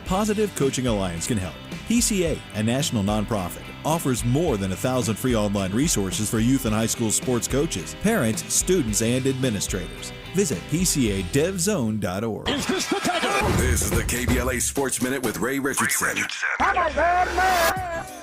Positive Coaching Alliance can help. PCA, a national nonprofit, offers more than 1,000 free online resources for youth and high school sports coaches, parents, students, and administrators. Visit PCADevZone.org. Is this the tackle? This is the KBLA Sports Minute with Ray Richardson.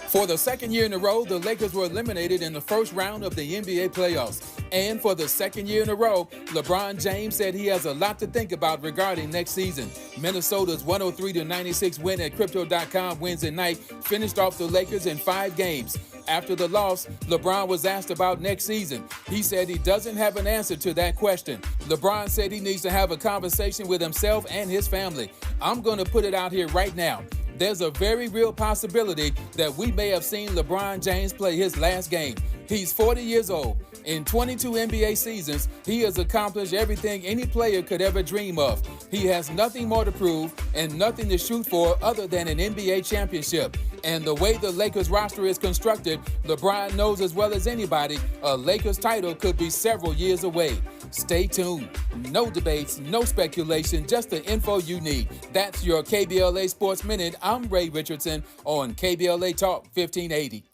For the second year in a row, the Lakers were eliminated in the first round of the NBA playoffs. And for the second year in a row, LeBron James said he has a lot to think about regarding next season. Minnesota's 103-96 win at Crypto.com Wednesday night finished off the Lakers in 5 games. After the loss, LeBron was asked about next season. He said he doesn't have an answer to that question. LeBron said he needs to have a conversation with himself and his family. I'm going to put it out here right now. There's a very real possibility that we may have seen LeBron James play his last game. He's 40 years old. In 22 NBA seasons, he has accomplished everything any player could ever dream of. He has nothing more to prove and nothing to shoot for other than an NBA championship. And the way the Lakers roster is constructed, LeBron knows as well as anybody, a Lakers title could be several years away. Stay tuned. No debates, no speculation, just the info you need. That's your KBLA Sports Minute. I'm Ray Richardson on KBLA Talk 1580.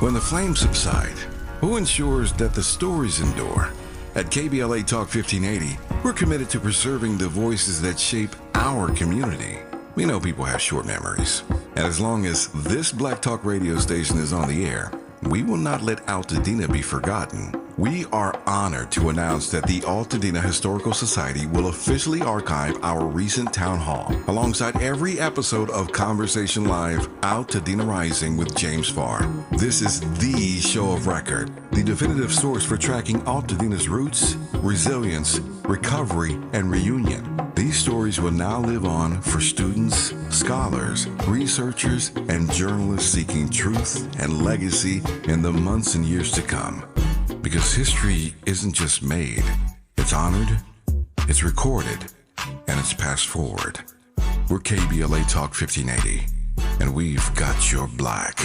When the flames subside, who ensures that the stories endure? At KBLA Talk 1580, we're committed to preserving the voices that shape our community. We know people have short memories, and as long as this Black Talk radio station is on the air, we will not let Altadena be forgotten. We are honored to announce that the Altadena Historical Society will officially archive our recent town hall alongside every episode of Conversation Live Altadena Rising with James Farr. This is the show of record, the definitive source for tracking Altadena's roots, resilience, recovery, and reunion. These stories will now live on for students, scholars, researchers, and journalists seeking truth and legacy in the months and years to come. Because history isn't just made, it's honored, it's recorded, and it's passed forward. We're KBLA Talk 1580, and we've got your black.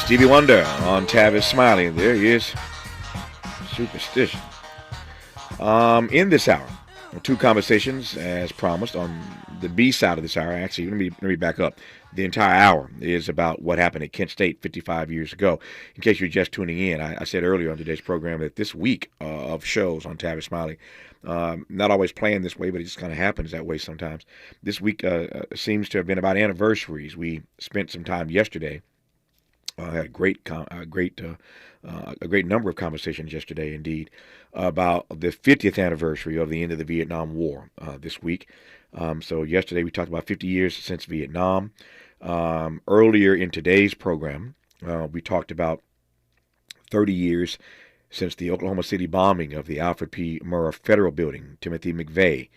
Stevie Wonder on Tavis, Smiley. There he is. Superstition. In this hour, 2 conversations as promised on the B side of this hour. Actually, let me back up. The entire hour is about what happened at Kent State 55 years ago. In case you're just tuning in, I said earlier on today's program that this week of shows on Tavis, Smiley, not always planned this way, but it just kind of happens that way sometimes. This week seems to have been about anniversaries. We spent some time yesterday. Had a great number of conversations yesterday, indeed, about the 50th anniversary of the end of the Vietnam War this week. So yesterday we talked about 50 years since Vietnam. Earlier in today's program, we talked about 30 years since the Oklahoma City bombing of the Alfred P. Murrah Federal Building, Timothy McVeigh,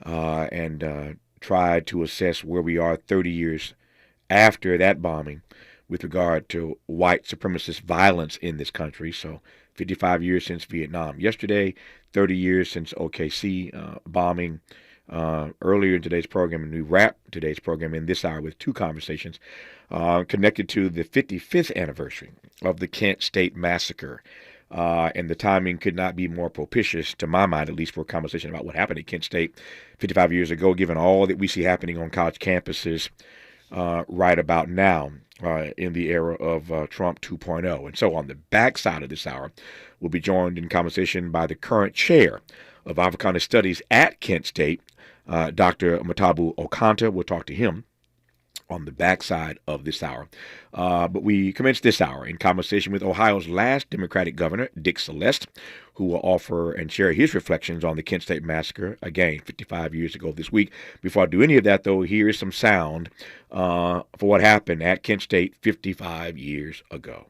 and tried to assess where we are 30 years after that bombing with regard to white supremacist violence in this country. So 55 years since Vietnam. Yesterday, 30 years since OKC bombing, earlier in today's program, and we wrap today's program in this hour with two conversations connected to the 55th anniversary of the Kent State massacre. And the timing could not be more propitious, to my mind, at least, for a conversation about what happened at Kent State 55 years ago, given all that we see happening on college campuses right about now in the era of Trump 2.0. And so on the backside of this hour, we'll be joined in conversation by the current chair of Africana Studies at Kent State, Dr. Mwatabu Okantah. We'll talk to him on the backside of this hour. But we commence this hour in conversation with Ohio's last Democratic governor, Dick Celeste, who will offer and share his reflections on the Kent State massacre, again, 55 years ago this week. Before I do any of that, though, here is some sound for what happened at Kent State 55 years ago.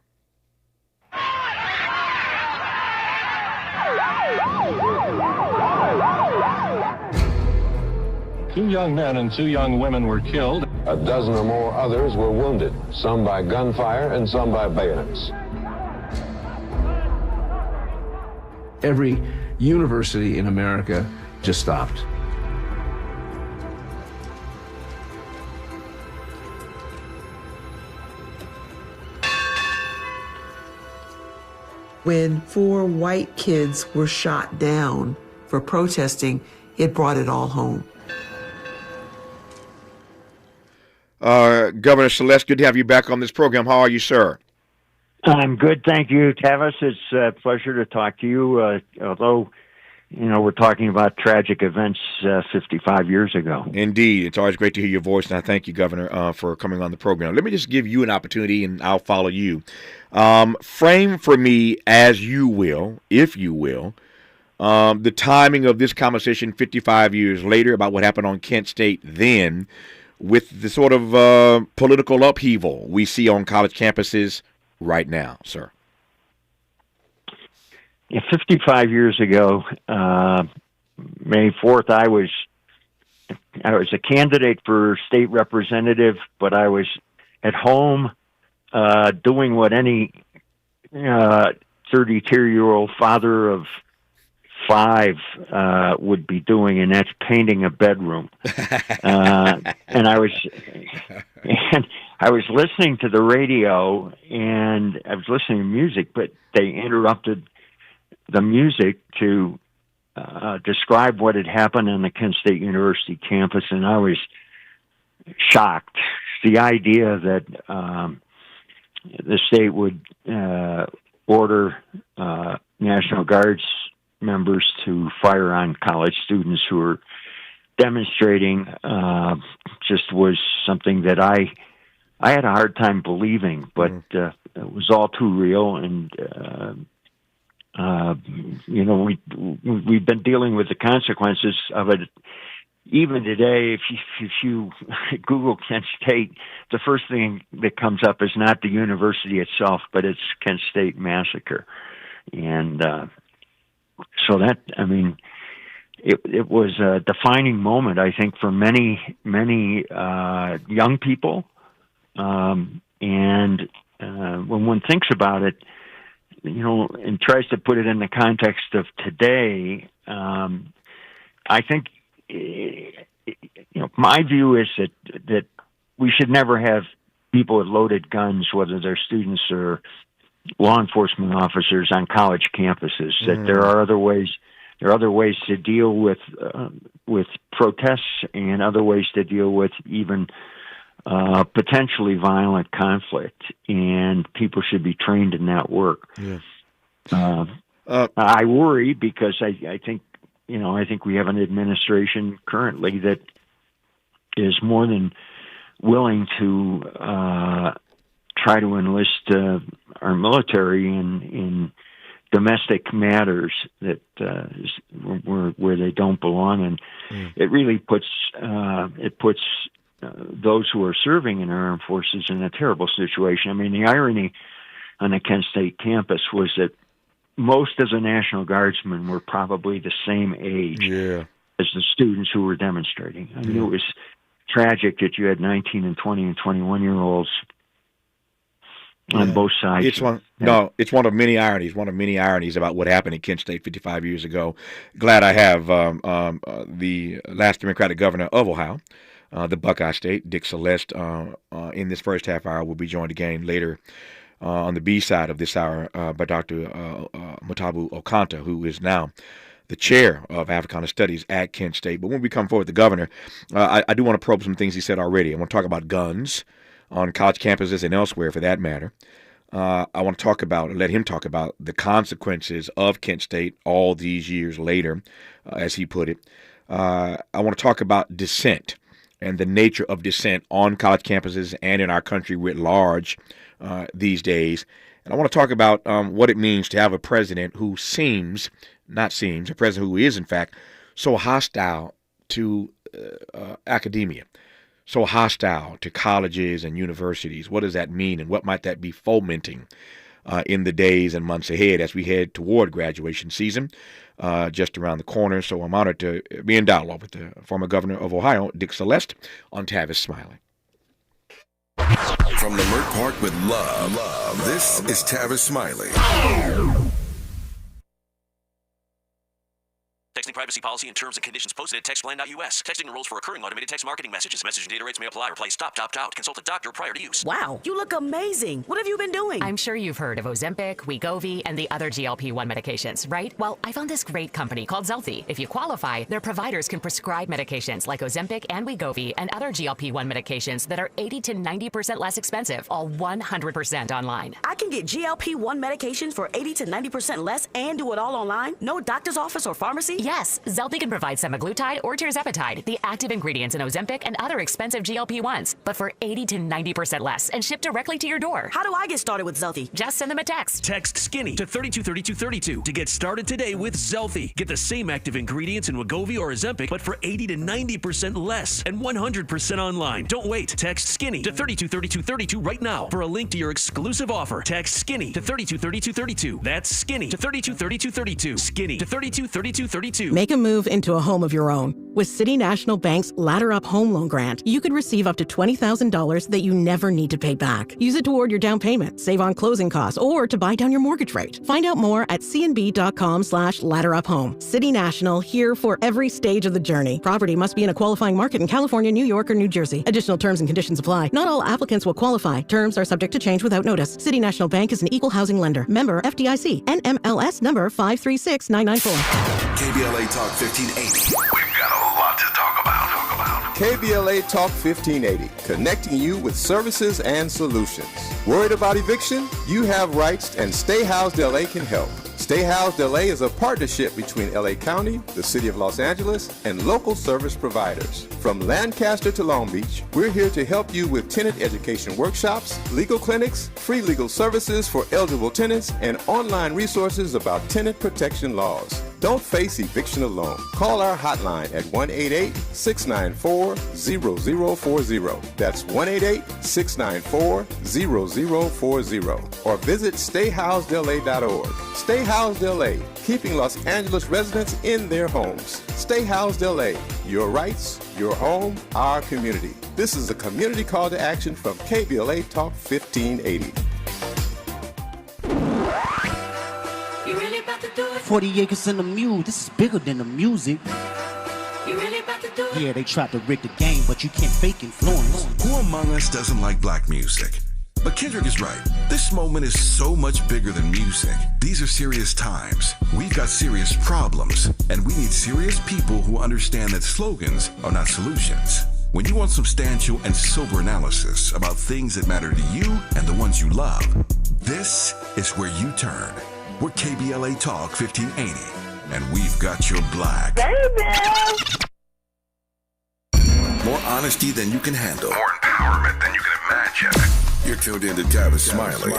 Two young men and two young women were killed. A dozen or more others were wounded, some by gunfire and some by bayonets. Every university in America just stopped. When 4 white kids were shot down for protesting, it brought it all home. Governor Celeste, good to have you back on this program. How are you, sir? I'm good, thank you, Tavis. It's a pleasure to talk to you, although, we're talking about tragic events 55 years ago. Indeed. It's always great to hear your voice, and I thank you, Governor, for coming on the program. Let me just give you an opportunity, and I'll follow you. Frame for me, as you will, if you will, the timing of this conversation 55 years later about what happened on Kent State then, with the sort of political upheaval we see on college campuses right now, sir. Yeah, 55 years ago, May 4th, I was a candidate for state representative, but I was at home doing what any 32-year-old father of 5 would be doing, and that's painting a bedroom. And I was listening to the radio, and I was listening to music, but they interrupted the music to describe what had happened on the Kent State University campus, and I was shocked. The idea that the state would order National Guards members to fire on college students who were demonstrating just was something that I had a hard time believing, but it was all too real. And we've been dealing with the consequences of it. Even today, if you Google Kent State, the first thing that comes up is not the university itself, but it's Kent State massacre. And so that, it was a defining moment, I think, for many young people. And when one thinks about it, and tries to put it in the context of today, I think, my view is that we should never have people with loaded guns, whether they're students or law enforcement officers, on college campuses. That there are other ways. There are other ways to deal with protests, and other ways to deal with even potentially violent conflict, and people should be trained in that work. Yeah. I worry because I think we have an administration currently that is more than willing to try to enlist our military in domestic matters that where they don't belong, and it really puts those who are serving in our armed forces in a terrible situation. The irony on the Kent State campus was that most of the National Guardsmen were probably the same age as the students who were demonstrating. It was tragic that you had 19 and 20 and 21-year-olds on both sides. It's one of many ironies. One of many ironies about what happened in Kent State 55 years ago. Glad I have the last Democratic governor of Ohio, the Buckeye State, Dick Celeste, in this first half hour. We'll be joined again later on the B side of this hour by Dr. Mwatabu Okantah, who is now the chair of Africana Studies at Kent State. But when we come forward, the governor, I do want to probe some things he said already. I want to talk about guns on college campuses and elsewhere, for that matter. I want to let him talk about the consequences of Kent State all these years later, as he put it. I want to talk about dissent and the nature of dissent on college campuses and in our country writ large these days. And I want to talk about what it means to have a president who a president who is, in fact, so hostile to academia, so hostile to colleges and universities. What does that mean, and what might that be fomenting in the days and months ahead as we head toward graduation season just around the corner? So I'm honored to be in dialogue with the former governor of Ohio, Dick Celeste, on Tavis Smiley. From Leimert Park with love, this is Tavis Smiley. Texting privacy policy and terms and conditions posted at textplan.us. Texting enrolls for recurring automated text marketing messages. Message and data rates may apply. Replace stop, opt out. Consult a doctor prior to use. Wow, you look amazing. What have you been doing? I'm sure you've heard of Ozempic, Wegovy, and the other GLP-1 medications, right? Well, I found this great company called Zelty. If you qualify, their providers can prescribe medications like Ozempic and Wegovy and other GLP-1 medications that are 80 to 90% less expensive, all 100% online. I can get GLP-1 medications for 80 to 90% less and do it all online? No doctor's office or pharmacy? Yes, Zelty can provide semaglutide or tirzepatide, the active ingredients in Ozempic and other expensive GLP-1s, but for 80 to 90% less and shipped directly to your door. How do I get started with Zelty? Just send them a text. Text SKINNY to 323232 to get started today with Zelty. Get the same active ingredients in Wegovy or Ozempic, but for 80 to 90% less and 100% online. Don't wait. Text SKINNY to 323232 right now for a link to your exclusive offer. Text SKINNY to 323232. That's SKINNY to 323232. SKINNY to 323232. Make a move into a home of your own. With City National Bank's Ladder Up Home Loan Grant, you could receive up to $20,000 that you never need to pay back. Use it toward your down payment, save on closing costs, or to buy down your mortgage rate. Find out more at cnb.com/ladderuphome. City National, here for every stage of the journey. Property must be in a qualifying market in California, New York, or New Jersey. Additional terms and conditions apply. Not all applicants will qualify. Terms are subject to change without notice. City National Bank is an equal housing lender. Member FDIC. NMLS number 536994. KBLA Talk 1580. We've got a lot to talk about. KBLA Talk 1580, connecting you with services and solutions. Worried about eviction? You have rights, and Stay Housed LA can help. Stay Housed LA is a partnership between LA County, the City of Los Angeles, and local service providers. From Lancaster to Long Beach, we're here to help you with tenant education workshops, legal clinics, free legal services for eligible tenants, and online resources about tenant protection laws. Don't face eviction alone. Call our hotline at 1-888-694-0040. That's 1-888-694-0040. Or visit stayhousedla.org. Stay Housed LA, keeping Los Angeles residents in their homes. Stay Housed LA, your rights, your home, our community. This is a community call to action from KBLA Talk 1580. 40 acres in the mule, this is bigger than the music. Yeah, they tried to rig the game, but you can't fake influence. Who among us doesn't like black music? But Kendrick is right. This moment is so much bigger than music. These are serious times. We've got serious problems, and we need serious people who understand that slogans are not solutions. When you want substantial and sober analysis about things that matter to you and the ones you love, this is where you turn. We're KBLA Talk 1580, and we've got your black. Baby! More honesty than you can handle. More empowerment than you can imagine. You're tuned in to Tavis Smiley.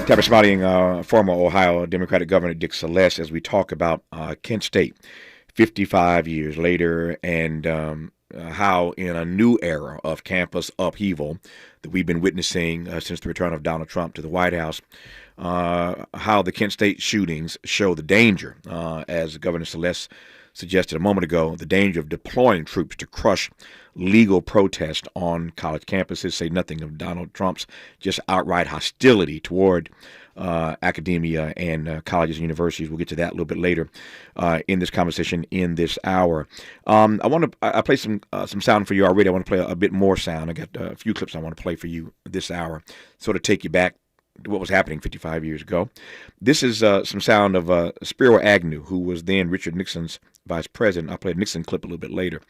Tavis Smiley, former Ohio Democratic Governor Dick Celeste, as we talk about Kent State 55 years later, and how in a new era of campus upheaval that we've been witnessing since the return of Donald Trump to the White House, how the Kent State shootings show the danger, as Governor Celeste suggested a moment ago, the danger of deploying troops to crush legal protest on college campuses, say nothing of Donald Trump's just outright hostility toward academia and colleges and universities. We'll get to that a little bit later in this conversation in this hour. I played some sound for you already. I want to play a bit more sound. I got a few clips I want to play for you this hour, sort of take you back to what was happening 55 years ago. This is some sound of Spiro Agnew, who was then Richard Nixon's vice president. I'll play a Nixon clip a little bit later.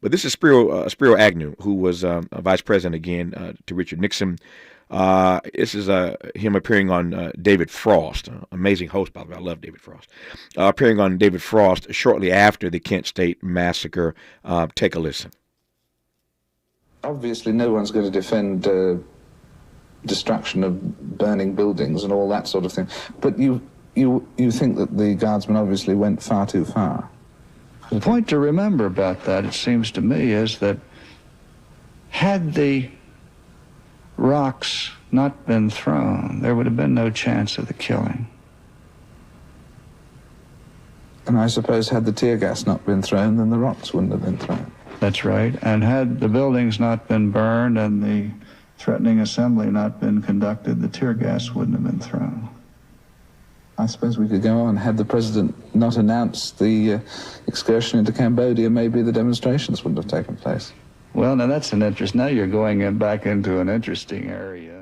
But this is Spiro Agnew, who was a vice president again to Richard Nixon. This is him appearing on David Frost, amazing host, by the way. I love David Frost. Appearing on David Frost shortly after the Kent State massacre. Take a listen. Obviously, no one's going to defend destruction of burning buildings and all that sort of thing. But you think that the guardsmen obviously went far too far. The point to remember about that, it seems to me, is that had the rocks not been thrown, there would have been no chance of the killing. And I suppose had the tear gas not been thrown, then the rocks wouldn't have been thrown. That's right. And had the buildings not been burned and the threatening assembly not been conducted, the tear gas wouldn't have been thrown. I suppose we could go on. Had the president not announced the excursion into Cambodia, maybe the demonstrations wouldn't have taken place. Well, now that's an interest. Now you're going back into an interesting area.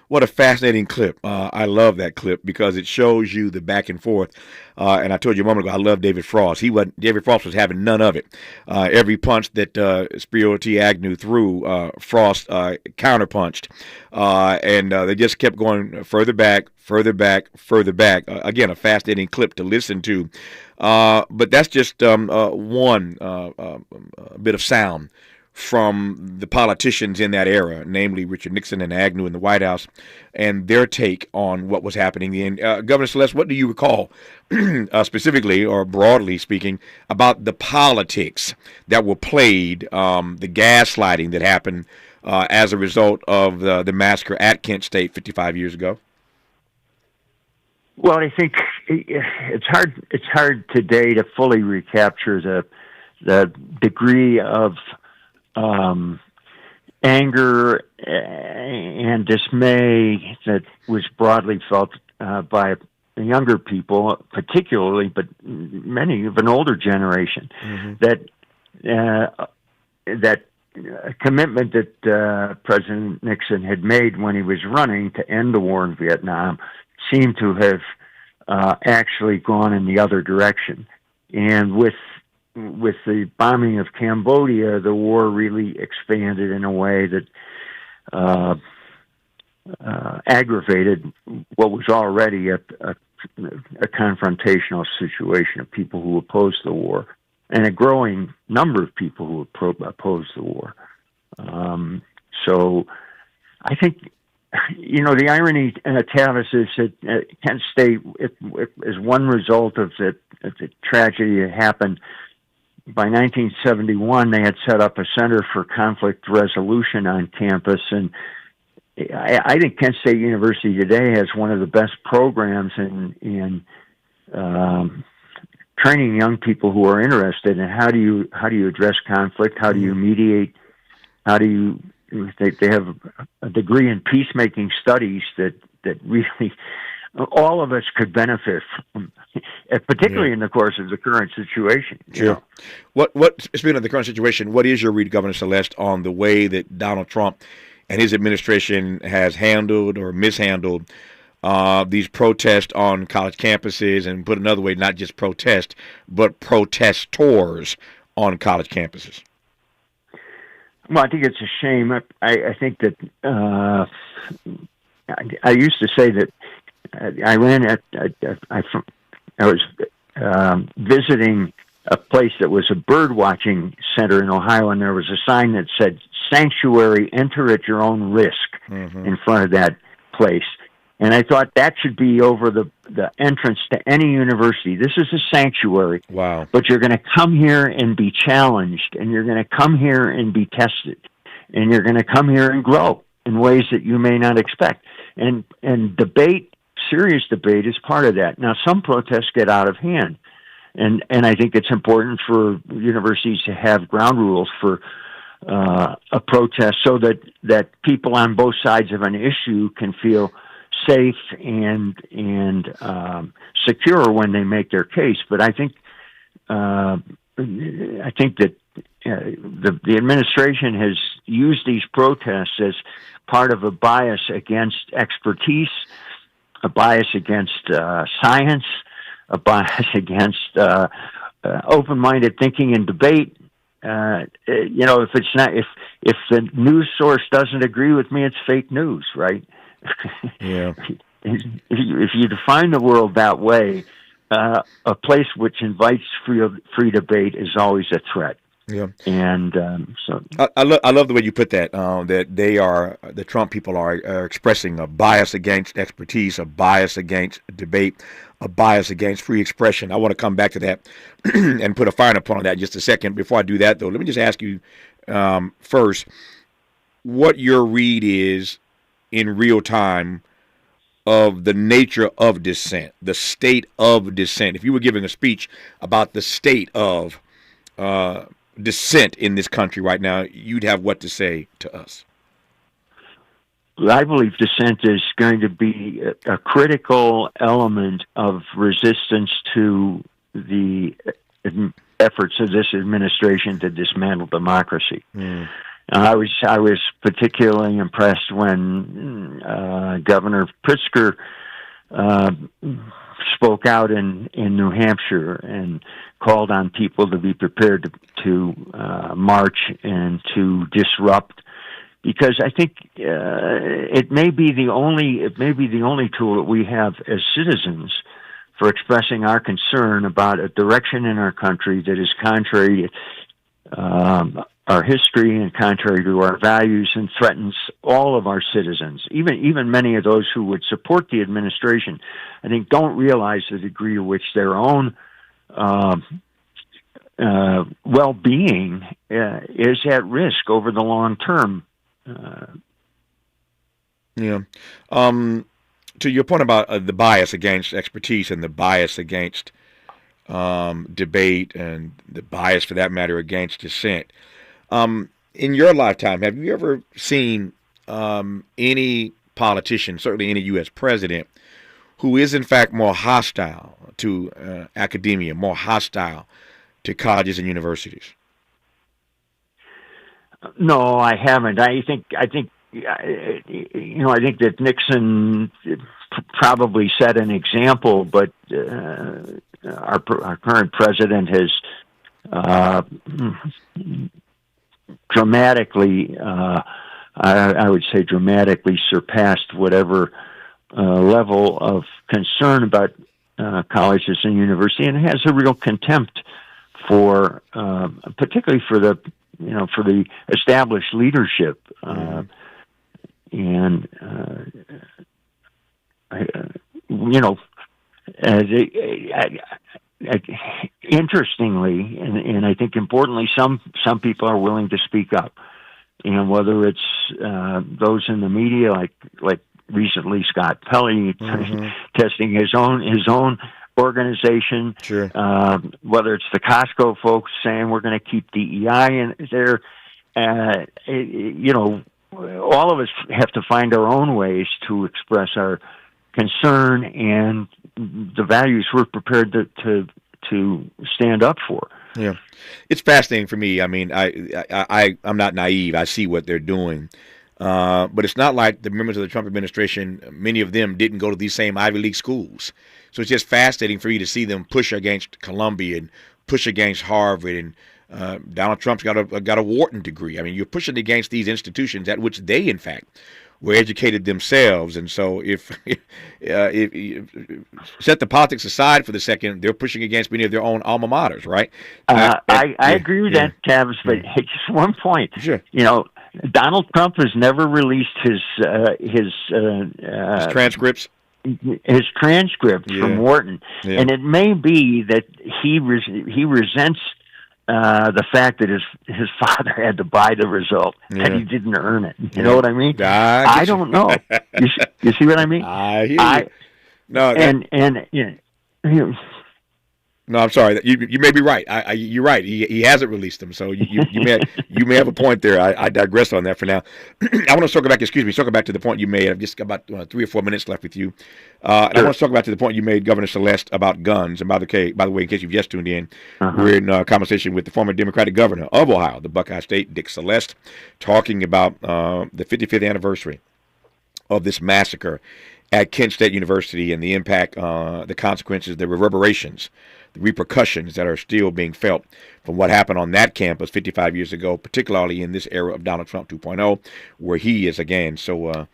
What a fascinating clip. I love that clip because it shows you the back and forth. And I told you a moment ago, I love David Frost. David Frost was having none of it. Every punch that Spiro T. Agnew threw, Frost counterpunched. And they just kept going further back, further back, further back. Again, a fascinating clip to listen to. But that's just one bit of sound from the politicians in that era, namely Richard Nixon and Agnew in the White House, and their take on what was happening. And Governor Celeste, what do you recall specifically or broadly speaking about the politics that were played, the gaslighting that happened as a result of the massacre at Kent State 55 years ago? Well, I think it's hard today to fully recapture the degree of anger and dismay that was broadly felt by younger people, particularly, but many of an older generation. Mm-hmm. That commitment that President Nixon had made when he was running to end the war in Vietnam seemed to have actually gone in the other direction. And with the bombing of Cambodia, the war really expanded in a way that aggravated what was already a confrontational situation of people who opposed the war, and a growing number of people who opposed the war. So I think, the irony, Tavis, is that Kent State is one result of the tragedy that happened. By 1971, they had set up a Center for Conflict Resolution on campus, and I think Kent State University today has one of the best programs in training young people who are interested in how do you address conflict, how do you mediate, they have a degree in peacemaking studies that really all of us could benefit from, particularly in the course of the current situation. Sure. What speaking of the current situation, what is your read, Governor Celeste, on the way that Donald Trump and his administration has handled or mishandled these protests on college campuses, and put another way, not just protest, but protestors on college campuses? Well, I think it's a shame. I think that I used to say that I was visiting a place that was a bird watching center in Ohio, and there was a sign that said "Sanctuary, enter at your own risk" in front of that place. And I thought that should be over the entrance to any university. This is a sanctuary. Wow. But you're going to come here and be challenged, and you're going to come here and be tested, and you're going to come here and grow in ways that you may not expect. And debate, serious debate, is part of that. Now, some protests get out of hand. And I think it's important for universities to have ground rules for a protest so that people on both sides of an issue can feel safe and secure when they make their case. But I think that the administration has used these protests as part of a bias against expertise, a bias against science, a bias against open-minded thinking and debate. If it's not, if the news source doesn't agree with me, it's fake news, right? Yeah. If you define the world that way, a place which invites free debate is always a threat. Yeah, and so I love the way you put that. That the Trump people are expressing a bias against expertise, a bias against debate, a bias against free expression. I want to come back to that and put a finer point on that in just a second. Before I do that, though, let me just ask you first what your read is in real time of the nature of dissent, the state of dissent. If you were giving a speech about the state of dissent in this country right now, you'd have what to say to us? I believe dissent is going to be a critical element of resistance to the efforts of this administration to dismantle democracy. I was particularly impressed when Governor Pritzker spoke out in New Hampshire and called on people to be prepared to march and to disrupt, because I think it may be the only tool that we have as citizens for expressing our concern about a direction in our country that is contrary to our history and contrary to our values, and threatens all of our citizens. Even many of those who would support the administration, I think, don't realize the degree to which their own well-being is at risk over the long term. To your point about the bias against expertise and the bias against debate and the bias, for that matter, against dissent. In your lifetime, have you ever seen any politician, certainly any U.S. president, who is in fact more hostile to academia, more hostile to colleges and universities? No, I haven't. I think that Nixon probably set an example, but our current president has dramatically, I would say dramatically surpassed whatever level of concern about colleges and university, and has a real contempt for, particularly for the established leadership. Interestingly, and I think importantly, some people are willing to speak up, and whether it's those in the media, like recently Scott Pelley testing his own organization, sure. Whether it's the Costco folks saying we're going to keep DEI in there, all of us have to find our own ways to express our concern and the values we're prepared to stand up for. Yeah, it's fascinating for me. I mean, I'm not naive. I see what they're doing. But it's not like the members of the Trump administration, many of them didn't go to these same Ivy League schools. So it's just fascinating for you to see them push against Columbia and push against Harvard, and Donald Trump's got a Wharton degree. I mean, you're pushing against these institutions at which they, in fact, were educated themselves. And so if set the politics aside for the second, they're pushing against many of their own alma maters, right? I agree with that, Tavis, but just one point. Sure. Donald Trump has never released his transcripts. His transcript from Wharton, and it may be that he resents the fact that his father had to buy the result, that he didn't earn it. You know what I mean? I don't know. You see what I mean? I hear you. No, No, I'm sorry. You may be right. You're right. He hasn't released them, so you may have a point there. I digress on that for now. I want to circle back to the point you made. I've just got about 3 or 4 minutes left with you. And I want to circle back to the point you made, Governor Celeste, about guns. And by the way, in case you've just tuned in, we're in a conversation with the former Democratic governor of Ohio, the Buckeye State, Dick Celeste, talking about the 55th anniversary of this massacre at Kent State University and the impact, the consequences, the reverberations, the repercussions that are still being felt from what happened on that campus 55 years ago, particularly in this era of Donald Trump 2.0, where he is again so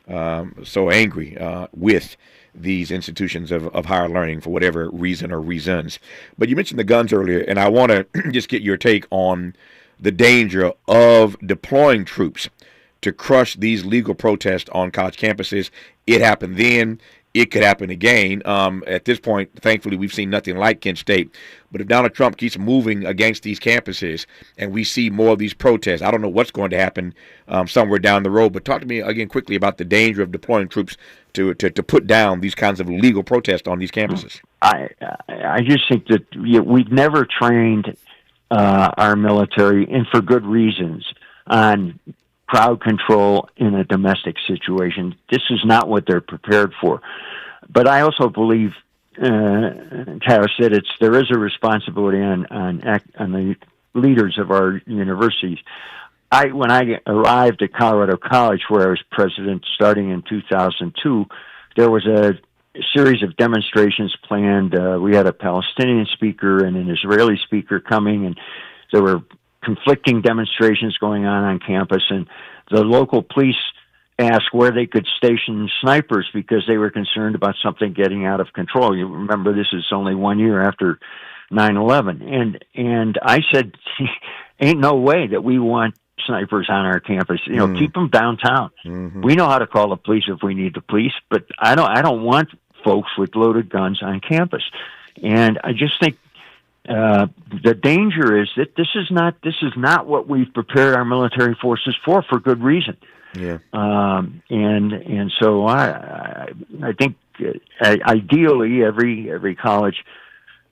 angry with these institutions of higher learning for whatever reason or reasons. But you mentioned the guns earlier, and I want to just get your take on the danger of deploying troops to crush these legal protests on college campuses. It happened then. It could happen again. At this point, thankfully, we've seen nothing like Kent State. But if Donald Trump keeps moving against these campuses and we see more of these protests, I don't know what's going to happen somewhere down the road. But talk to me again quickly about the danger of deploying troops to put down these kinds of legal protests on these campuses. I just think that we've never trained our military, and for good reasons, on crowd control in a domestic situation. This is not what they're prepared for. But I also believe, Tavis said, there is a responsibility on the leaders of our universities. When I arrived at Colorado College, where I was president starting in 2002, there was a series of demonstrations planned. We had a Palestinian speaker and an Israeli speaker coming, and there were conflicting demonstrations going on campus, and the local police asked where they could station snipers because they were concerned about something getting out of control. You remember, this is only 1 year after 9/11, and I said, ain't no way that we want snipers on our campus. Keep them downtown. We know how to call the police if we need the police, but I don't want folks with loaded guns on campus. And I just think the danger is that this is not what we've prepared our military forces for good reason. Yeah. And so I think ideally every college,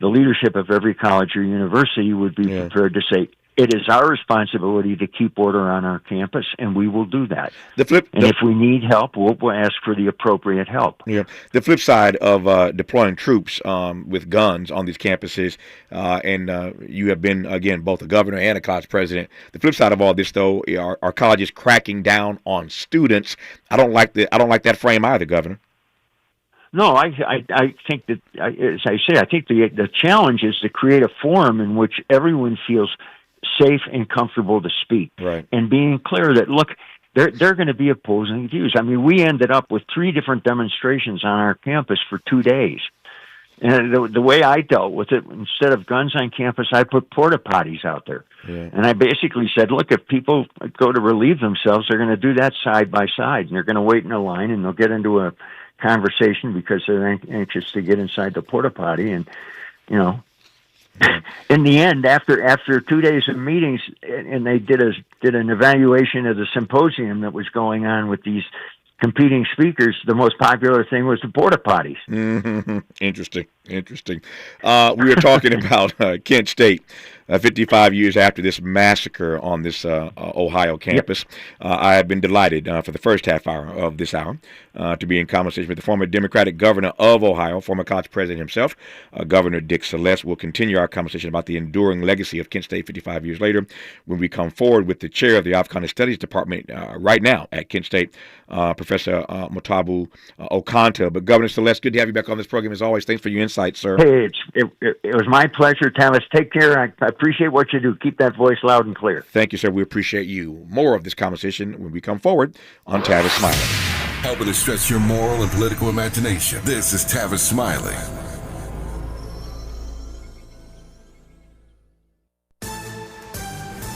the leadership of every college or university would be prepared to say, it is our responsibility to keep order on our campus, and we will do that. If we need help, we'll ask for the appropriate help. Yeah. The flip side of deploying troops with guns on these campuses, and you have been, again, both a governor and a college president. The flip side of all this, though, are colleges cracking down on students. I don't like that frame either, Governor. No, I think that, as I say, I think the challenge is to create a forum in which everyone feels safe and comfortable to speak, right, and being clear that, look, they're going to be opposing views. I mean, we ended up with 3 different demonstrations on our campus for 2 days. And the way I dealt with it, instead of guns on campus, I put porta potties out there. Yeah. And I basically said, look, if people go to relieve themselves, they're going to do that side by side, and they're going to wait in a line, and they'll get into a conversation because they're anxious to get inside the porta potty. And in the end, after 2 days of meetings, and they did an evaluation of the symposium that was going on with these competing speakers, the most popular thing was the porta potties. Mm-hmm. Interesting. We were talking about Kent State, 55 years after this massacre on this Ohio campus. Yep. I have been delighted for the first half hour of this hour to be in conversation with the former Democratic governor of Ohio, former college president himself, Governor Dick Celeste. We'll continue our conversation about the enduring legacy of Kent State 55 years later when we come forward with the chair of the Africana Studies Department right now at Kent State, Professor Mwatabu Okantah. But Governor Celeste, good to have you back on this program as always. Thanks for your insight, sir. Hey, it was my pleasure, Tavis. Take care. I appreciate what you do. Keep that voice loud and clear. Thank you, sir. We appreciate you. More of this conversation when we come forward on Tavis Smiley. Helping to stretch your moral and political imagination. This is Tavis Smiley.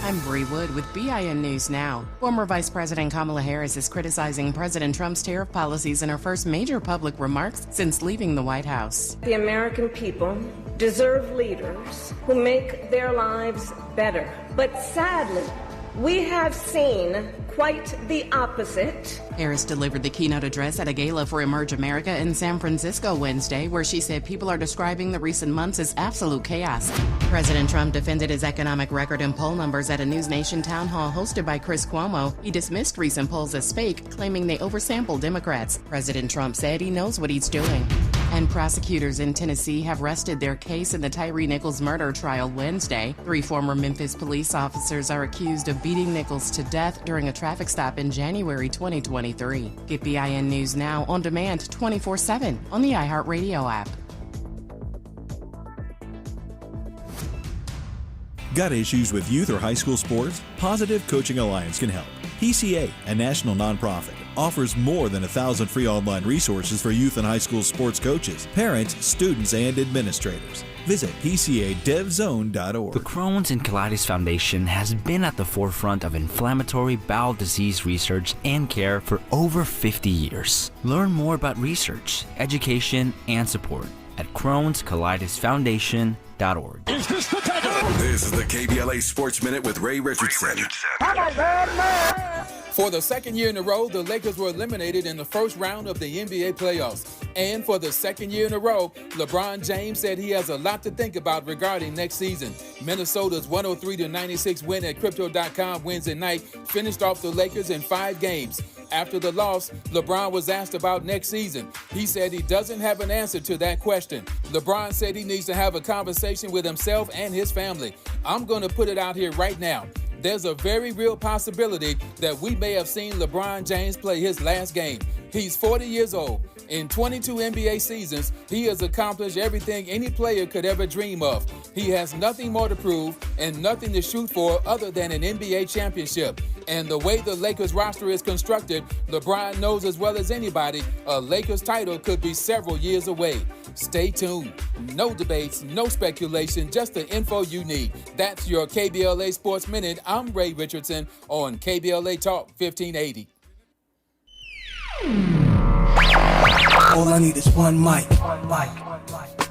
I'm Bree Wood with BIN News Now. Former Vice President Kamala Harris is criticizing President Trump's tariff policies in her first major public remarks since leaving the White House. The American people deserve leaders who make their lives better. But sadly, We have seen quite the opposite. Harris delivered the keynote address at a gala for Emerge America in San Francisco Wednesday, where she said people are describing the recent months as absolute chaos. President Trump defended his economic record and poll numbers at a News Nation town hall hosted by Chris Cuomo. He dismissed recent polls as fake, claiming they oversampled Democrats. President Trump said he knows what he's doing. And prosecutors in Tennessee have rested their case in the Tyree Nichols murder trial Wednesday. 3 former Memphis police officers are accused of beating Nichols to death during a traffic stop in January 2023. Get BIN News Now on demand 24/7 on the iHeartRadio app. Got issues with youth or high school sports? Positive Coaching Alliance can help. PCA, a national nonprofit, offers more than 1,000 free online resources for youth and high school sports coaches, parents, students, and administrators. Visit PCADevZone.org. The Crohn's and Colitis Foundation has been at the forefront of inflammatory bowel disease research and care for over 50 years. Learn more about research, education, and support at Crohn'sColitisFoundation.org. Is this the title? This is the KBLA Sports Minute with Ray Richardson. For the second year in a row, the Lakers were eliminated in the first round of the NBA playoffs. And for the second year in a row, LeBron James said he has a lot to think about regarding next season. Minnesota's 103-96 win at Crypto.com Wednesday night finished off the Lakers in 5 games. After the loss, LeBron was asked about next season. He said he doesn't have an answer to that question. LeBron said he needs to have a conversation with himself and his family. I'm going to put it out here right now. There's a very real possibility that we may have seen LeBron James play his last game. He's 40 years old. In 22 NBA seasons, he has accomplished everything any player could ever dream of. He has nothing more to prove and nothing to shoot for other than an NBA championship. And the way the Lakers roster is constructed, LeBron knows as well as anybody, a Lakers title could be several years away. Stay tuned. No debates, no speculation, just the info you need. That's your KBLA Sports Minute. I'm Ray Richardson on KBLA Talk 1580. All I need is one mic.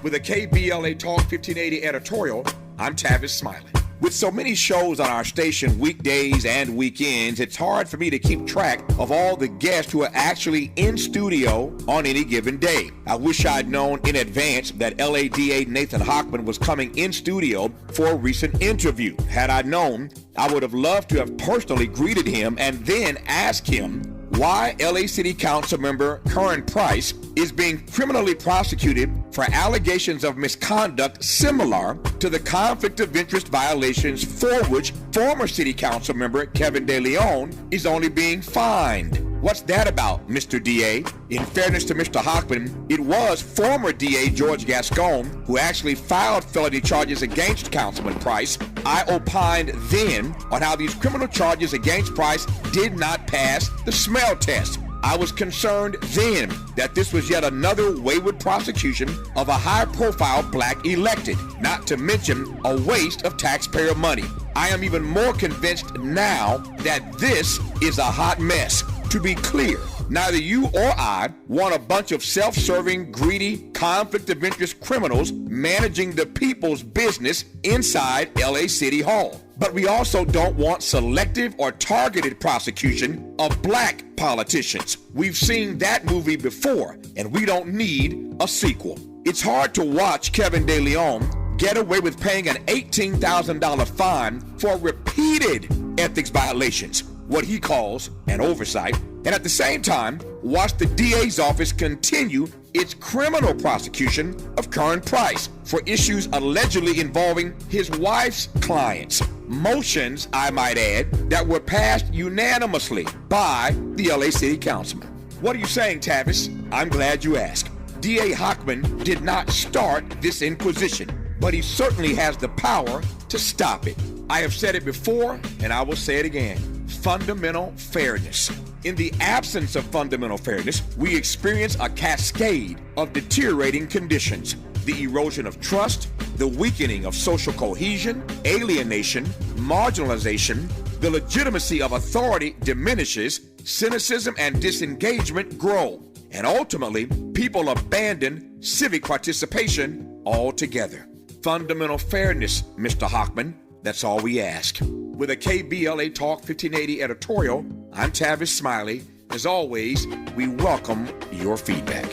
With a KBLA Talk 1580 editorial, I'm Tavis Smiley. With so many shows on our station weekdays and weekends, it's hard for me to keep track of all the guests who are actually in studio on any given day. I wish I'd known in advance that LADA Nathan Hochman was coming in studio for a recent interview. Had I known, I would have loved to have personally greeted him and then asked him why LA City Council member Curran Price is being criminally prosecuted for allegations of misconduct similar to the conflict of interest violations for which former City Council member Kevin De Leon is only being fined. What's that about, Mr. DA? In fairness to Mr. Hochman, it was former DA George Gascon who actually filed felony charges against Councilman Price. I opined then on how these criminal charges against Price did not pass the smell test. I was concerned then that this was yet another wayward prosecution of a high-profile black elected, not to mention a waste of taxpayer money. I am even more convinced now that this is a hot mess. To be clear, neither you or I want a bunch of self-serving, greedy, conflict of interest criminals managing the people's business inside LA City Hall. But we also don't want selective or targeted prosecution of black politicians. We've seen that movie before, and we don't need a sequel. It's hard to watch Kevin De Leon get away with paying an $18,000 fine for repeated ethics violations, what he calls an oversight, and at the same time, watch the DA's office continue its criminal prosecution of Curran Price for issues allegedly involving his wife's clients. Motions, I might add, that were passed unanimously by the LA City Councilman. What are you saying, Tavis? I'm glad you asked. DA Hochman did not start this inquisition, but he certainly has the power to stop it. I have said it before, and I will say it again. Fundamental fairness. In the absence of fundamental fairness, we experience a cascade of deteriorating conditions. The erosion of trust, the weakening of social cohesion, alienation, marginalization, the legitimacy of authority diminishes, cynicism and disengagement grow, and ultimately, people abandon civic participation altogether. Fundamental fairness, Mr. Hochman, That's all we ask. With a KBLA Talk 1580 editorial, I'm Tavis Smiley. As always, we welcome your feedback.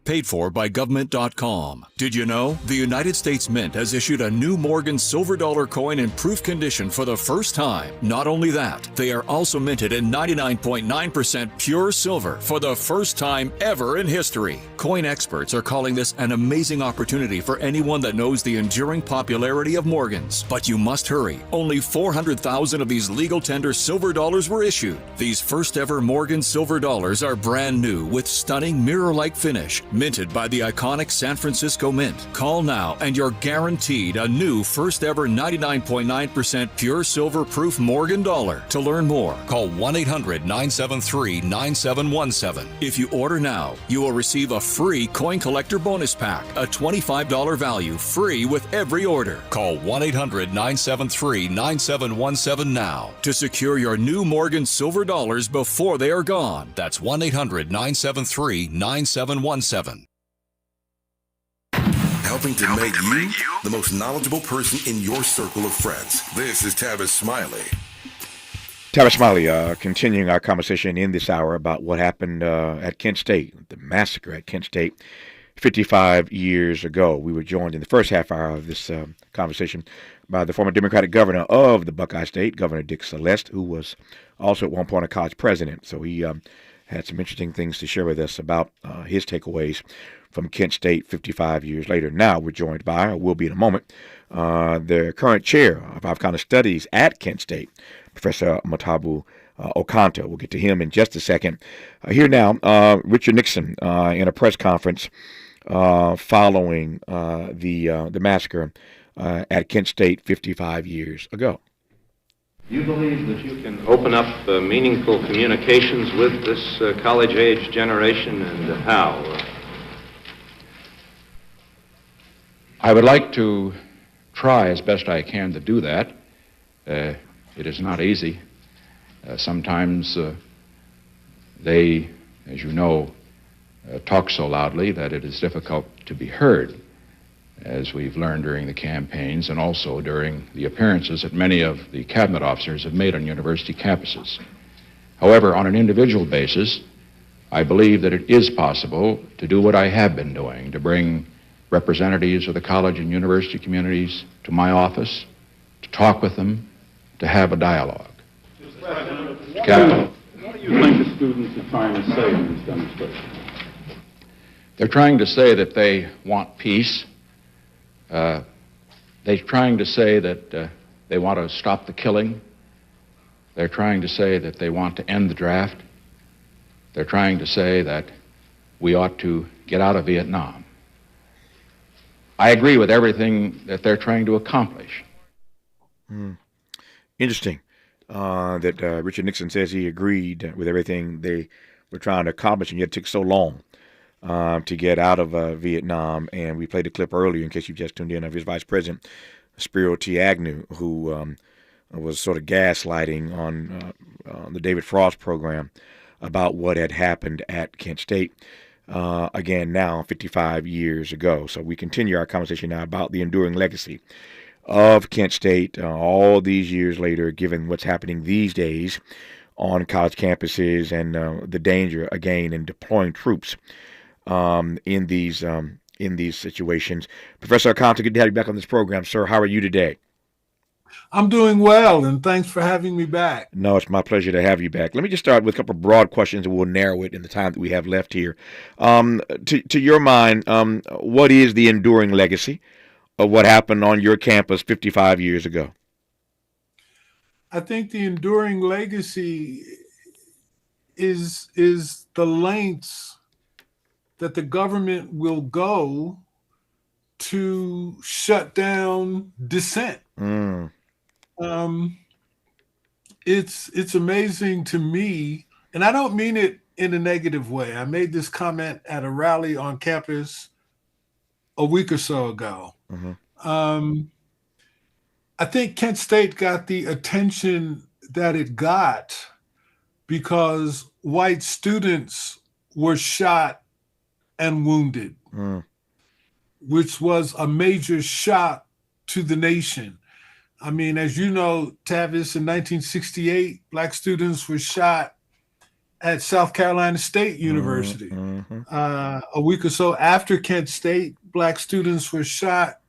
Paid for by government.com. Did you know the United States Mint has issued a new Morgan silver dollar coin in proof condition for the first time? Not only that, they are also minted in 99.9% pure silver for the first time ever in history. Coin experts are calling this an amazing opportunity for anyone that knows the enduring popularity of Morgans. But you must hurry. Only 400,000 of these legal tender silver dollars were issued. These first ever Morgan silver dollars are brand new with stunning mirror-like finish, minted by the iconic San Francisco Mint. Call now and you're guaranteed a new first ever 99.9% pure silver proof Morgan dollar. To learn more, call 1-800-973-9717. If you order now, you will receive a free coin collector bonus pack, a $25 value, free with every order. Call 1-800-973-9717 now to secure your new Morgan silver dollars before they are gone. That's 1-800-973-9717. Helping to make you the most knowledgeable person in your circle of friends. This is Tavis Smiley. Tavis Smiley, continuing our conversation in this hour about what happened at Kent State, the massacre at Kent State 55 years ago. We were joined in the first half hour of this conversation by the former Democratic governor of the Buckeye State, Governor Dick Celeste, who was also at one point a college president. So he had some interesting things to share with us about his takeaways from Kent State 55 years later. Now we're joined by, or will be in a moment, the current chair of Africana Studies at Kent State, Professor Mwatabu Okantah. We'll get to him in just a second. Here now, Richard Nixon in a press conference following the massacre at Kent State 55 years ago. You believe that you can open up meaningful communications with this college-age generation, and how? I would like to try as best I can to do that. It is not easy. Sometimes they, as you know, talk so loudly that it is difficult to be heard, as we've learned during the campaigns and also during the appearances that many of the cabinet officers have made on university campuses. However, on an individual basis, I believe that it is possible to do what I have been doing, to bring representatives of the college and university communities to my office, to talk with them, to have a dialogue. Captain. What do you think the students are trying to say in this demonstration? They're trying to say that they want peace. They're trying to say that they want to stop the killing. They're trying to say that they want to end the draft. They're trying to say that we ought to get out of Vietnam. I agree with everything that they're trying to accomplish. Interesting that Richard Nixon says he agreed with everything they were trying to accomplish, and yet it took so long to get out of Vietnam. And we played a clip earlier, in case you just tuned in, of his Vice President, Spiro T. Agnew, who was sort of gaslighting on the David Frost program about what had happened at Kent State. Again, now 55 years ago. So we continue our conversation now about the enduring legacy of Kent State all these years later, given what's happening these days on college campuses and the danger, again, in deploying troops in these situations. Professor Okantah, good to have you back on this program, sir. How are you today? I'm doing well, and thanks for having me back. No, it's my pleasure to have you back. Let me just start with a couple of broad questions, and we'll narrow it in the time that we have left here. To your mind, what is the enduring legacy of what happened on your campus 55 years ago? I think the enduring legacy is the lengths that the government will go to shut down dissent. It's amazing to me, and I don't mean it in a negative way. I made this comment at a rally on campus a week or so ago. I think Kent State got the attention that it got because white students were shot and wounded, which was a major shock to the nation. I mean, as you know, Tavis, in 1968, black students were shot at South Carolina State University. A week or so after Kent State, black students were shot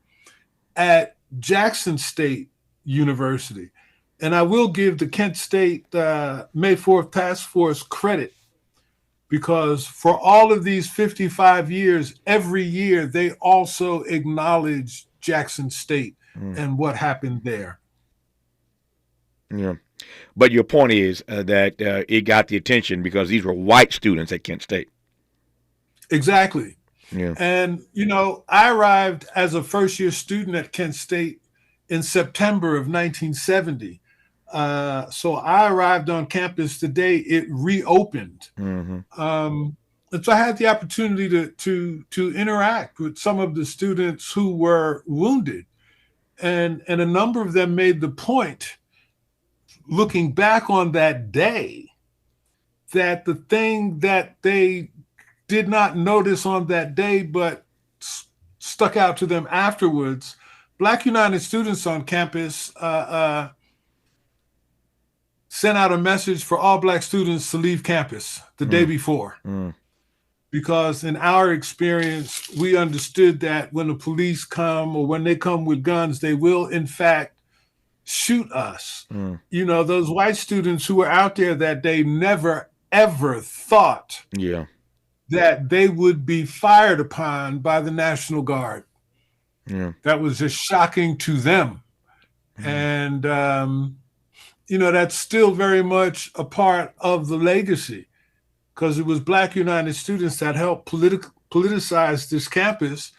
at Jackson State University. And I will give the Kent State May 4th Task Force credit, because for all of these 55 years, every year, they also acknowledged Jackson State and what happened there. Yeah. But your point is that it got the attention because these were white students at Kent State. Exactly. Yeah. And, you know, I arrived as a first-year student at Kent State in September of 1970. So I arrived on campus the day it reopened. And so I had the opportunity to interact with some of the students who were wounded. And a number of them made the point, looking back on that day, that the thing that they did not notice on that day but stuck out to them afterwards, Black United students on campus sent out a message for all Black students to leave campus the day before. Because in our experience, we understood that when the police come or when they come with guns, they will, in fact, shoot us. You know, those white students who were out there that day never, ever thought that they would be fired upon by the National Guard. That was just shocking to them. And, you know, that's still very much a part of the legacy, because it was Black United students that helped politicize this campus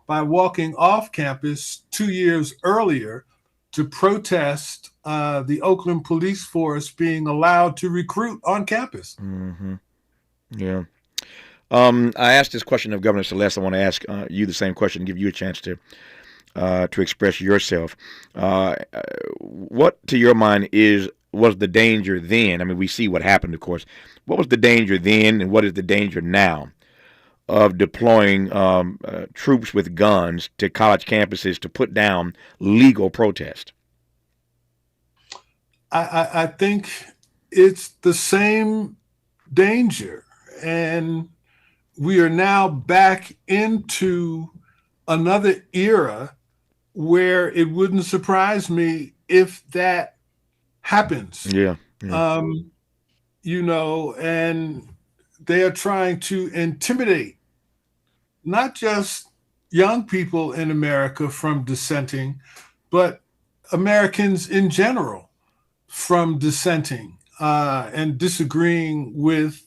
by walking off campus 2 years earlier to protest the Oakland police force being allowed to recruit on campus. Yeah. I asked this question of Governor Celeste. I want to ask you the same question, give you a chance to express yourself. What, to your mind, was the danger then? I mean, we see what happened, of course. What was the danger then, and what is the danger now of deploying troops with guns to college campuses to put down legal protest? I think it's the same danger. And we are now back into another era where it wouldn't surprise me if that happens. You know, and they are trying to intimidate not just young people in America from dissenting, but Americans in general from dissenting and disagreeing with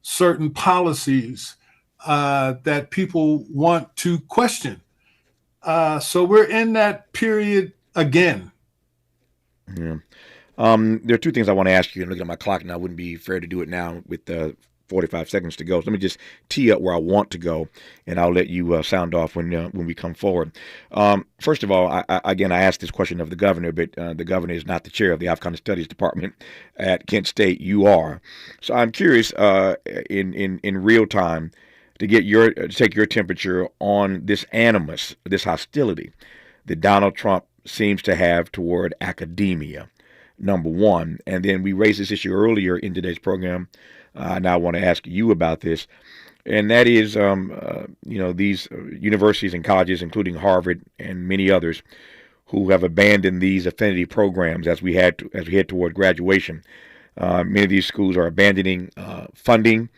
certain policies that people want to question. So we're in that period again. There are two things I want to ask you. I'm looking at my clock now. It wouldn't be fair to do it now with 45 seconds to go. So let me just tee up where I want to go, and I'll let you sound off when we come forward. First of all, I asked this question of the governor, but the governor is not the chair of the Africana Studies Department at Kent State. You are. So I'm curious in real time to take your temperature on this animus, this hostility that Donald Trump seems to have toward academia. Number one. And then we raised this issue earlier in today's program. Now I want to ask you about this. And that is, these universities and colleges, including Harvard and many others, who have abandoned these affinity programs as we head toward graduation. Many of these schools are abandoning funding,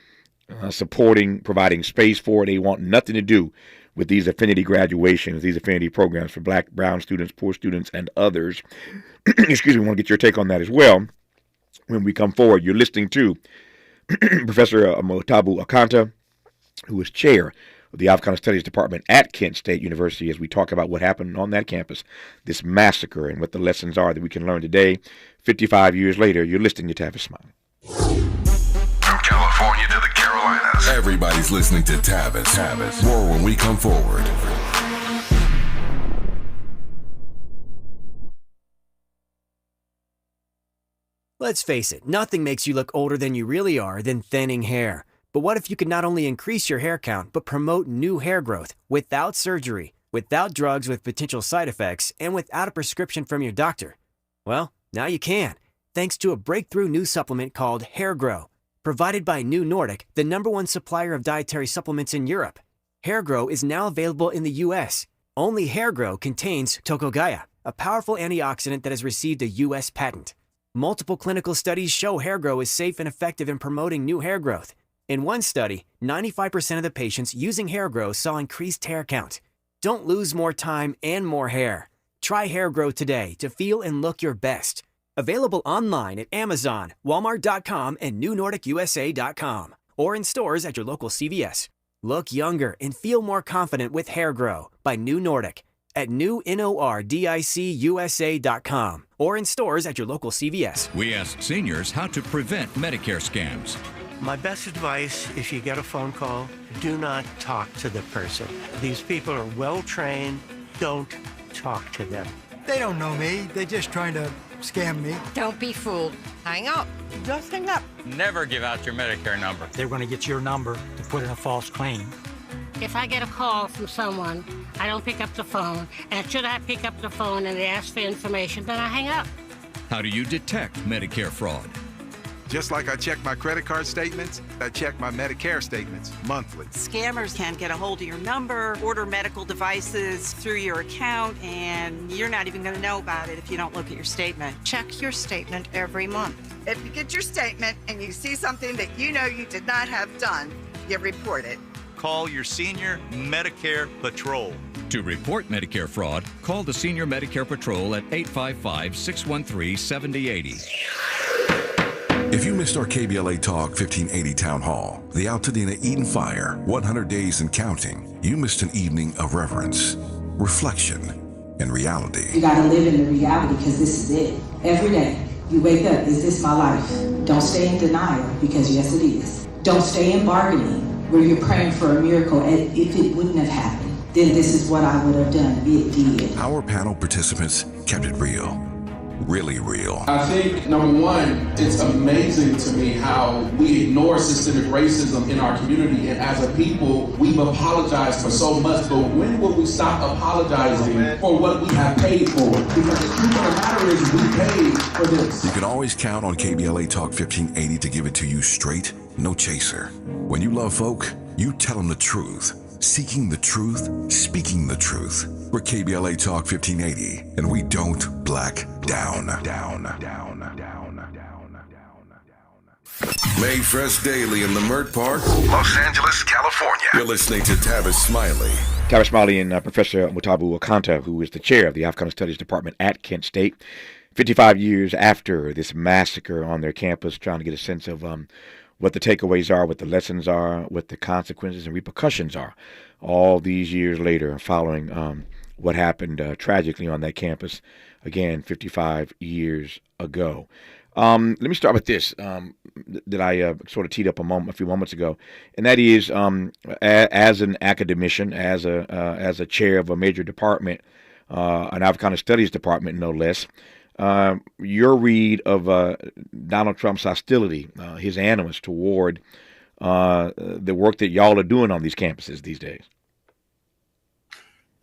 supporting, providing space for it. They want nothing to do with these affinity graduations, these affinity programs for Black, brown students, poor students, and others. Excuse me, I want to get your take on that as well. When we come forward, you're listening to Professor Mwatabu Okantah, who is chair of the Africana Studies Department at Kent State University, as we talk about what happened on that campus, this massacre, and what the lessons are that we can learn today, 55 years later. You're listening to Tavis Smiley. From California to the Carolinas, everybody's listening to Tavis. More when we come forward. Let's face it, nothing makes you look older than you really are than thinning hair. But what if you could not only increase your hair count, but promote new hair growth without surgery, without drugs with potential side effects, and without a prescription from your doctor? Well, now you can, thanks to a breakthrough new supplement called Hair Grow, provided by New Nordic, the #1 supplier of dietary supplements in Europe. Hair Grow is now available in the U.S. Only Hair Grow contains tocogaya, a powerful antioxidant that has received a U.S. patent. Multiple clinical studies show Hair Grow is safe and effective in promoting new hair growth. In one study, 95% of the patients using Hair Grow saw increased hair count. Don't lose more time and more hair. Try Hair Grow today to feel and look your best. Available online at Amazon, Walmart.com, and NewNordicUSA.com, or in stores at your local CVS. Look younger and feel more confident with Hair Grow by New Nordic at NewNordicUSA.com or in stores at your local CVS. We asked seniors how to prevent Medicare scams. My best advice, if you get a phone call, do not talk to the person. These people are well trained. Don't talk to them. They don't know me. They're just trying to scam me. Don't be fooled. Hang up. Just hang up. Never give out your Medicare number. They're going to get your number to put in a false claim. If I get a call from someone, I don't pick up the phone. And should I pick up the phone and they ask for information, then I hang up. How do you detect Medicare fraud? Just like I check my credit card statements, I check my Medicare statements monthly. Scammers can get a hold of your number, order medical devices through your account, and you're not even going to know about it if you don't look at your statement. Check your statement every month. If you get your statement and you see something that you know you did not have done, you report it. Call your senior Medicare Patrol. To report Medicare fraud, call the Senior Medicare Patrol at 855-613-7080. If you missed our KBLA Talk 1580 Town Hall, the Altadena Eden Fire, 100 Days and Counting, you missed an evening of reverence, reflection, and reality. You gotta live in the reality because this is it. Every day, you wake up, is this my life? Don't stay in denial because yes it is. Don't stay in bargaining where you're praying for a miracle and if it wouldn't have happened, then this is what I would have done. It did. Our panel participants kept it real. Really real. I think, number one, it's amazing to me how we ignore systemic racism in our community, and as a people, we've apologized for so much, but when will we stop apologizing for what we have paid for? Because the truth of the matter is we paid for this. You can always count on KBLA Talk 1580 to give it to you straight, no chaser. When you love folk, you tell them the truth. Seeking the truth, speaking the truth. We're KBLA Talk 1580, and we don't black down. Made fresh daily in the Mert Park, Los Angeles, California. You're listening to Tavis Smiley. Tavis Smiley and Professor Mwatabu Okantah, who is the chair of the Africana Studies Department at Kent State. 55 years after this massacre on their campus, trying to get a sense of what the takeaways are, what the lessons are, what the consequences and repercussions are. All these years later, following what happened tragically on that campus, again, 55 years ago. Let me start with this that I sort of teed up a few moments ago, and that is, as an academician, as a chair of a major department, an Africana Studies department, no less. Your read of Donald Trump's hostility, his animus toward the work that y'all are doing on these campuses these days?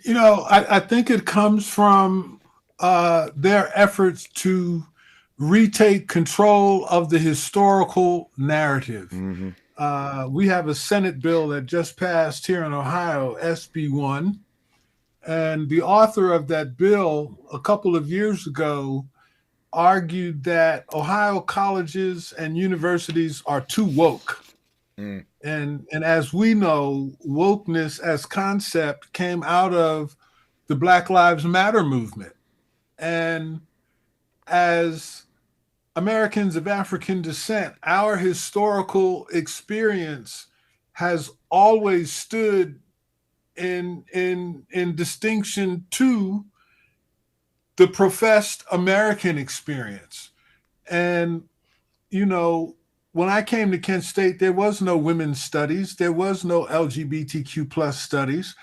You know, I think it comes from their efforts to retake control of the historical narrative. Mm-hmm. We have a Senate bill that just passed here in Ohio, SB 1. And the author of that bill a couple of years ago argued that Ohio colleges and universities are too woke. Mm. And as we know, wokeness as concept came out of the Black Lives Matter movement. And as Americans of African descent, our historical experience has always stood in distinction to the professed American experience. And, you know, when I came to Kent State, there was no women's studies. There was no LGBTQ plus studies.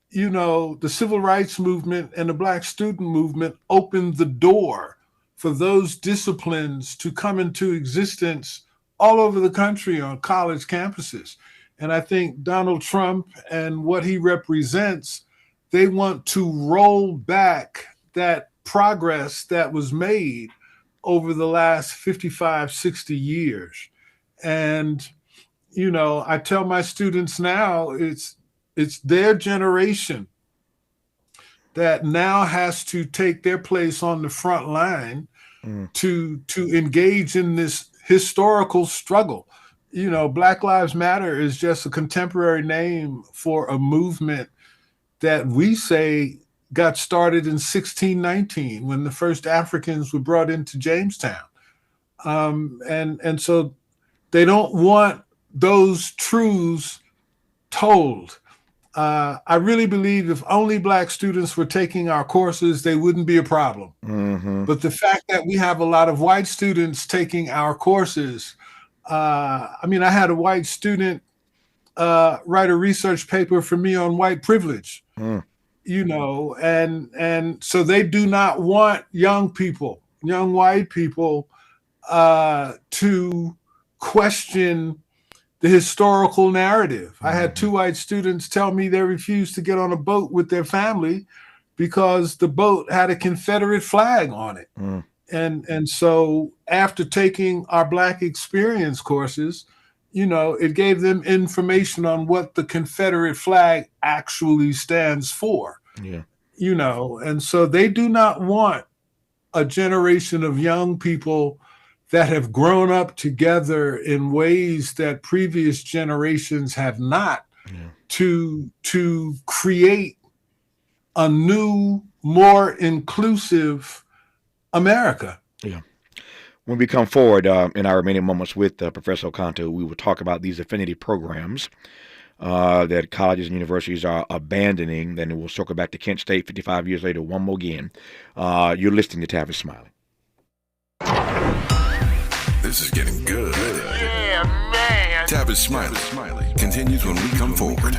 You know, the civil rights movement and the Black student movement opened the door for those disciplines to come into existence all over the country on college campuses. And I think Donald Trump and what he represents, they want to roll back that progress that was made over the last 55, 60 years. And, you know, I tell my students now, it's their generation that now has to take their place on the front line to engage in this historical struggle. You know, Black Lives Matter is just a contemporary name for a movement that we say got started in 1619 when the first Africans were brought into Jamestown. And so they don't want those truths told. I really believe if only Black students were taking our courses, they wouldn't be a problem. Mm-hmm. But the fact that we have a lot of white students taking our courses, I mean, I had a white student write a research paper for me on white privilege, you know, and so they do not want young people, young white people, to question the historical narrative. I had 2 white students tell me they refused to get on a boat with their family because the boat had a Confederate flag on it. And so after taking our Black experience courses, you know, it gave them information on what the Confederate flag actually stands for. Yeah. You know, and so they do not want a generation of young people that have grown up together in ways that previous generations have not, to create a new, more inclusive America. Yeah. When we come forward in our remaining moments with Professor Okantah, we will talk about these affinity programs that colleges and universities are abandoning. Then we'll circle back to Kent State 55 years later, one more again. You're listening to Tavis Smiley. This is getting good. Yeah, man. Tavis Smiley continues when we come forward.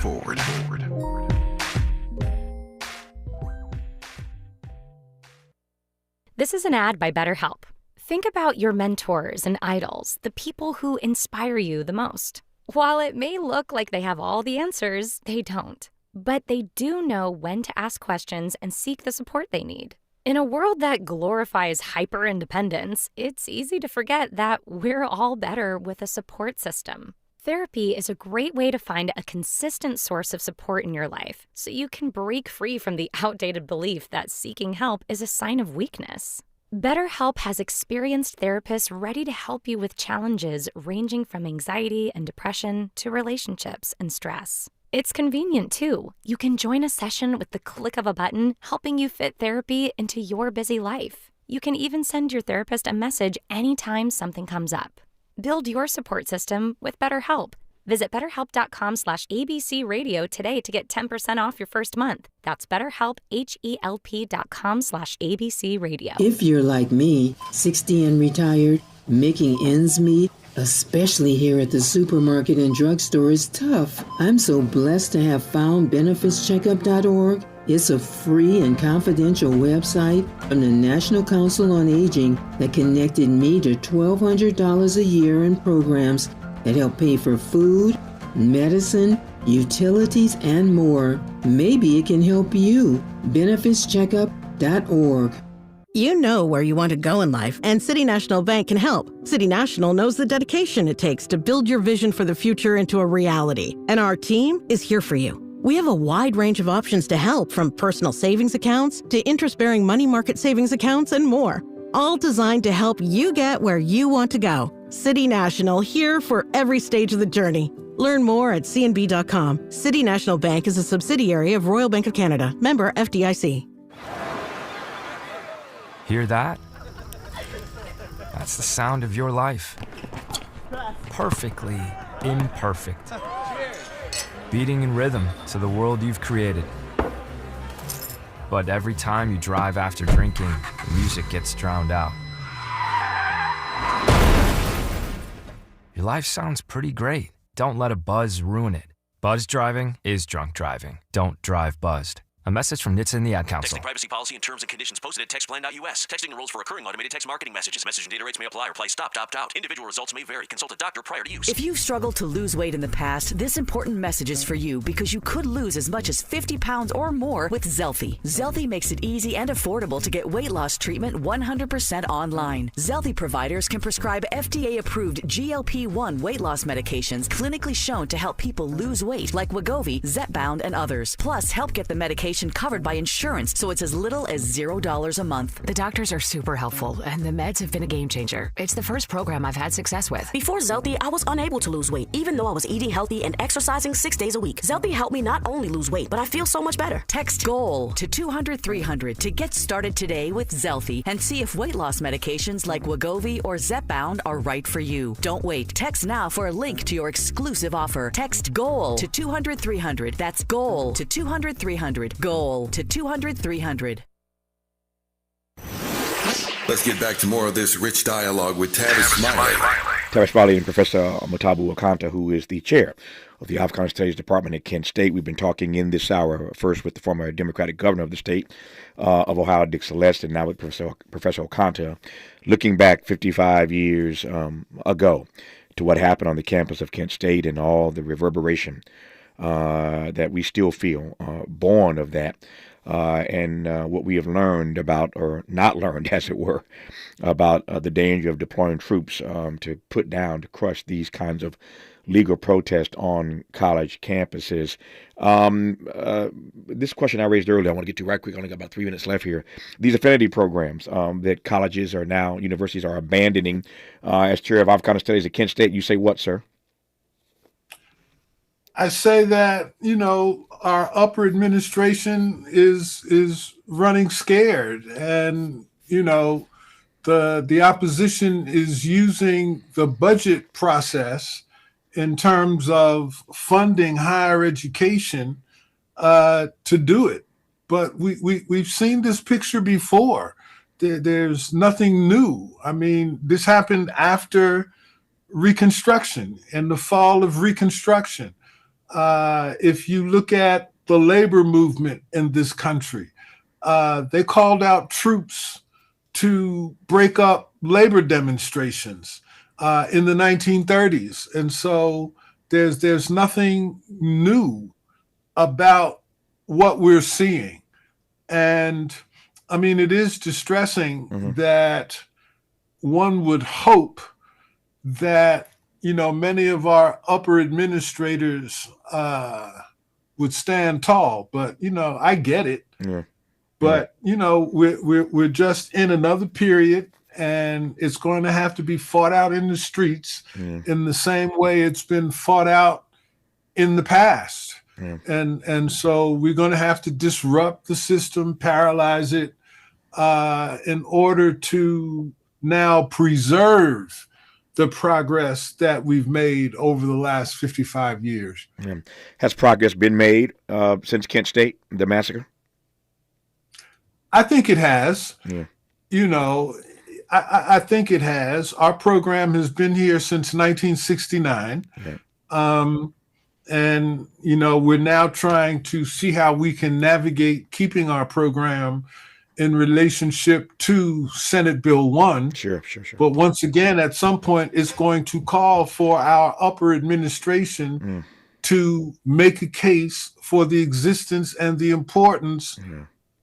This is an ad by BetterHelp. Think about your mentors and idols, the people who inspire you the most. While it may look like they have all the answers, they don't. But they do know when to ask questions and seek the support they need. In a world that glorifies hyper-independence, it's easy to forget that we're all better with a support system. Therapy is a great way to find a consistent source of support in your life, so you can break free from the outdated belief that seeking help is a sign of weakness. BetterHelp has experienced therapists ready to help you with challenges ranging from anxiety and depression to relationships and stress. It's convenient, too. You can join a session with the click of a button, helping you fit therapy into your busy life. You can even send your therapist a message anytime something comes up. Build your support system with BetterHelp. Visit BetterHelp.com/ABCRadio today to get 10% off your first month. That's BetterHelp, HELP.com/ABCRadio. If you're like me, 60 and retired, making ends meet, especially here at the supermarket and drugstore, is tough. I'm so blessed to have found benefitscheckup.org. It's a free and confidential website from the National Council on Aging that connected me to $1,200 a year in programs that help pay for food, medicine, utilities, and more. Maybe it can help you. benefitscheckup.org. You know where you want to go in life, and City National Bank can help. City National knows the dedication it takes to build your vision for the future into a reality, and our team is here for you. We have a wide range of options to help, from personal savings accounts to interest-bearing money market savings accounts and more, all designed to help you get where you want to go. City National, here for every stage of the journey. Learn more at cnb.com. City National Bank is a subsidiary of Royal Bank of Canada, member FDIC. Hear that? That's the sound of your life. Perfectly imperfect. Beating in rhythm to the world you've created. But every time you drive after drinking, the music gets drowned out. Your life sounds pretty great. Don't let a buzz ruin it. Buzz driving is drunk driving. Don't drive buzzed. A message from NHTSA and the Ad Council. Texting privacy policy and terms and conditions posted at textplan.us. Texting enrolls for recurring automated text marketing messages. Message and data rates may apply. Reply stop, opt out. Individual results may vary. Consult a doctor prior to use. If you've struggled to lose weight in the past, this important message is for you because you could lose as much as 50 pounds or more with Zelfie. Zelfie makes it easy and affordable to get weight loss treatment 100% online. Zelfie providers can prescribe FDA-approved GLP-1 weight loss medications clinically shown to help people lose weight like Wegovy, Zepbound, and others. Plus, help get the medication covered by insurance, so it's as little as $0 a month. The doctors are super helpful, and the meds have been a game changer. It's the first program I've had success with. Before Zelfie, I was unable to lose weight, even though I was eating healthy and exercising 6 days a week. Zelfie helped me not only lose weight, but I feel so much better. Text GOAL to 200-300 to get started today with Zelfie and see if weight loss medications like Wegovy or Zepbound are right for you. Don't wait. Text now for a link to your exclusive offer. Text GOAL to 200-300. That's GOAL to 200-300. GOAL to 200-300. Let's get back to more of this rich dialogue with Tavis Smiley. Tavis Smiley and Professor Mwatabu Okantah, who is the chair of the Africana Studies Department at Kent State. We've been talking in this hour first with the former Democratic governor of the state of Ohio, Dick Celeste, and now with Professor Okantah, looking back 55 years ago to what happened on the campus of Kent State and all the reverberation that we still feel born of that. And what we have learned about, or not learned, as it were, about the danger of deploying troops to put down, to crush these kinds of legal protests on college campuses. This question I raised earlier, I want to get to right quick. I only got about 3 minutes left here. These affinity programs that colleges are now, universities are abandoning. As chair of Africana Studies at Kent State, you say what, sir? I say that, our upper administration is running scared, and, the opposition is using the budget process in terms of funding higher education to do it. But we've seen this picture before. There's nothing new. I mean, this happened after Reconstruction, in the fall of Reconstruction. If you look at the labor movement in this country, they called out troops to break up labor demonstrations in the 1930s. And so there's nothing new about what we're seeing. And I mean, it is distressing that one would hope that many of our upper administrators would stand tall, but I get it. Yeah. But we're just in another period, and it's going to have to be fought out in the streets in the same way it's been fought out in the past. Yeah. And so we're going to have to disrupt the system, paralyze it, in order to now preserve the progress that we've made over the last 55 years. Yeah. Has progress been made since Kent State, the massacre? I think it has. Yeah. I think it has. Our program has been here since 1969. Okay. And, we're now trying to see how we can navigate keeping our program in relationship to Senate Bill 1. Sure. But once again, at some point, it's going to call for our upper administration to make a case for the existence and the importance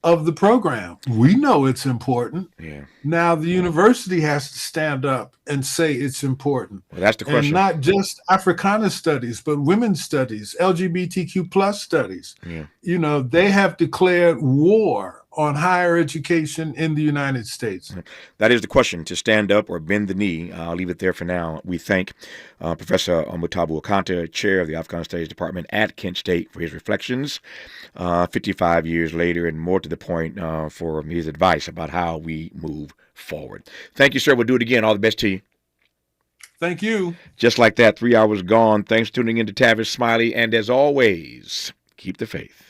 of the program. We know it's important. Yeah. Now the university has to stand up and say it's important. Well, that's the question. And not just Africana studies, but women's studies, LGBTQ plus studies. Yeah. They have declared war on higher education in the United States. That is the question, to stand up or bend the knee. I'll leave it there for now. We thank Professor Mwatabu Okantah, chair of the Africana Studies Department at Kent State, for his reflections 55 years later, and more to the point, for his advice about how we move forward. Thank you, sir. We'll do it again. All the best to you. Thank you. Just like that, 3 hours gone. Thanks for tuning in to Tavis Smiley. And as always, keep the faith.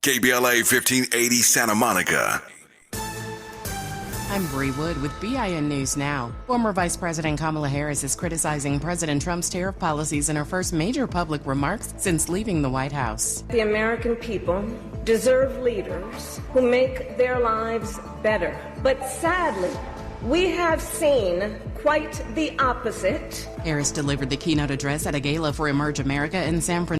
KBLA 1580 Santa Monica. I'm Bree Wood with BIN News Now. Former Vice President Kamala Harris is criticizing President Trump's tariff policies in her first major public remarks since leaving the White House. The American people deserve leaders who make their lives better. But sadly, we have seen quite the opposite. Harris delivered the keynote address at a gala for Emerge America in San Francisco.